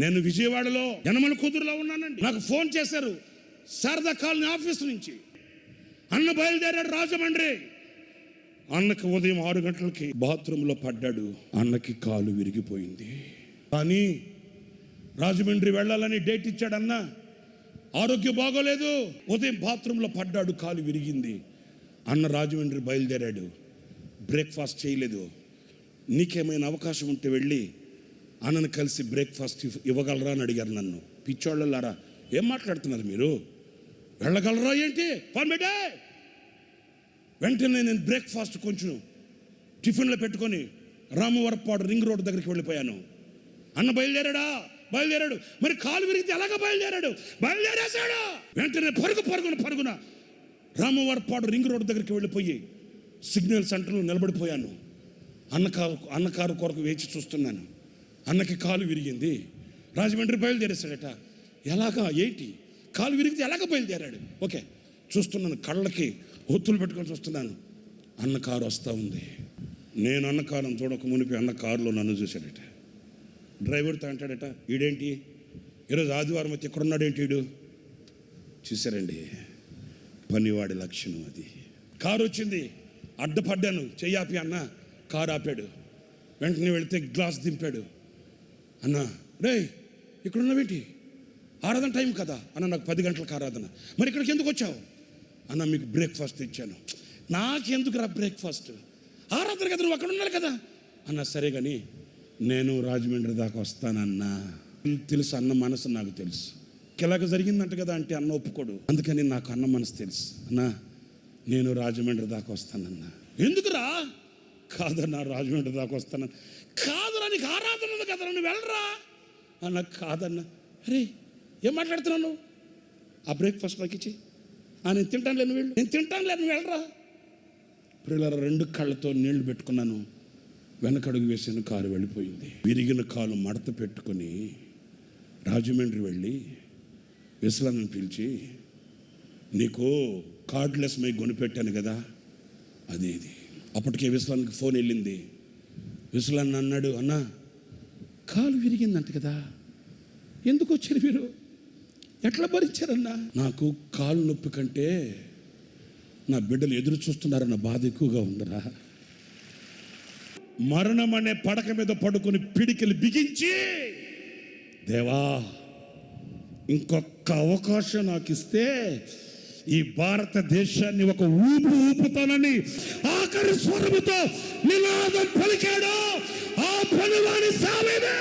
నేను విజయవాడలో యనమల కుదురులో ఉన్నానండి. నాకు ఫోన్ చేశారు శారదా కాలనీ ఆఫీస్ నుంచి. అన్న బయలుదేరాడు రాజమండ్రి. అన్నకి ఉదయం 6 గంటలకి బాత్రూంలో పడ్డాడు. అన్నకి కాలు విరిగిపోయింది. కానీ రాజమండ్రి వెళ్ళాలని డేట్ ఇచ్చాడు అన్న. ఆరోగ్యం బాగోలేదు. ఉదయం బాత్రూంలో పడ్డాడు, కాలు విరిగింది. అన్న రాజమండ్రి బయలుదేరాడు. బ్రేక్ఫాస్ట్ చేయలేదు. నీకేమైనా అవకాశం ఉంటే వెళ్ళి అన్నను కలిసి బ్రేక్ఫాస్ట్ ఇవ్వగలరా అని అడిగారు నన్ను. పిచ్చోళ్ళలారా, ఏం మాట్లాడుతున్నారు మీరు? వెళ్ళగలరా ఏంటి? ఫోన్ పెట్టే. వెంటనే నేను బ్రేక్ఫాస్ట్ కొంచెం టిఫిన్లో పెట్టుకొని రామవరపాడు రింగ్ రోడ్ దగ్గరికి వెళ్ళిపోయాను. అన్న బయలుదేరాడు. మరి కాలు విరిగితే ఎలాగ బయలుదేరేశాడు. వెంటనే పరుగున రామవరపాడు రింగ్ రోడ్ దగ్గరికి వెళ్ళిపోయి సిగ్నల్ సెంటర్లో నిలబడిపోయాను. అన్న కారు కొరకు వేచి చూస్తున్నాను. అన్నకి కాలు విరిగింది. రాజమండ్రి బయలుదేరేశాడట. ఎలాగా ఏంటి? కాలు విరిగితే ఎలాగ బయలుదేరాడు? ఓకే, చూస్తున్నాను. కళ్ళకి ఒత్తులు పెట్టుకొని చూస్తున్నాను. అన్న కారు వస్తూ ఉంది. నేను అన్న కారును చూడక మునిపి అన్న కారులో నన్ను చూశాడట. డ్రైవర్తో అంటాడట, ఈడేంటి ఈరోజు ఆదివారం వచ్చి ఎక్కడున్నాడేంటి వీడు? చూశారండి, పనివాడి లక్షణం అది. కారు వచ్చింది, అడ్డపడ్డాను. చెయ్యాపి అన్న కారు ఆపాడు. వెంటనే వెళితే గ్లాస్ దింపాడు. అన్న, రే ఇక్కడున్నావేంటి? ఆరాధన టైం కదా అన్న. నాకు 10 గంటలకు ఆరాధన. మరి ఇక్కడికి ఎందుకు వచ్చావు? అన్న, మీకు బ్రేక్ఫాస్ట్ ఇచ్చాను. నాకెందుకు రా బ్రేక్ఫాస్ట్? ఆరాధన కదా, నువ్వు అక్కడ ఉండాలి కదా అన్న. సరే కానీ నేను రాజమండ్రి దాకా వస్తానన్నా. తెలుసు అన్న మనసు నాకు తెలుసు. ఇలాగ జరిగిందంట కదా అంటే అన్న ఒప్పుకోడు. అందుకని నాకు అన్న మనసు తెలుసు. అన్నా, నేను రాజమండ్రి దాకా వస్తానన్నా. ఎందుకురా? కాదన్నా, రాజమండ్రి దాకా వస్తానన్నా. కాదురా, నీకు ఆరాధన ఉంది కదరా, నువ్వు వెళ్ళరా అన్న. కాదన్నా. అరే ఏం మాట్లాడుతున్నావు? ఆ బ్రేక్ఫాస్ట్ నాకు ఇచ్చి. నేను తింటానులే, నువ్వు వెళ్ళు. నేను తింటానులే, నువ్వు వెళ్ళరా. పిల్లల 2 కళ్ళతో నీళ్లు పెట్టుకున్నాను. వెనకడుగు వేసిన కారు వెళ్ళిపోయింది. విరిగిన కాలు మడత పెట్టుకొని రాజమండ్రి వెళ్ళి విశ్లాన్ని పిలిచి, నీకు కార్డ్లెస్ మై కొనిపెట్టాను కదా, అది ఇది. అప్పటికే విశ్లానికి ఫోన్ వెళ్ళింది. విశ్లాన్ని అన్నాడు, అన్నా కాలు విరిగిందంట కదా, ఎందుకు వచ్చారు మీరు? ఎట్లా భరించారన్నా? నాకు కాలు నొప్పి కంటే నా బిడ్డలు ఎదురు చూస్తున్నారన్న బాధ ఎక్కువగా ఉందరా. మరణం అనే పడక మీద పడుకొని పిడికిలు బిగించి, దేవా ఇంకొక అవకాశం నాకు ఇస్తే ఈ భారతదేశాన్ని ఒక ఊపుతానని ఆఖరి స్వరముతో నినాదం పలికాడు ఆ పనివాని సామెనే.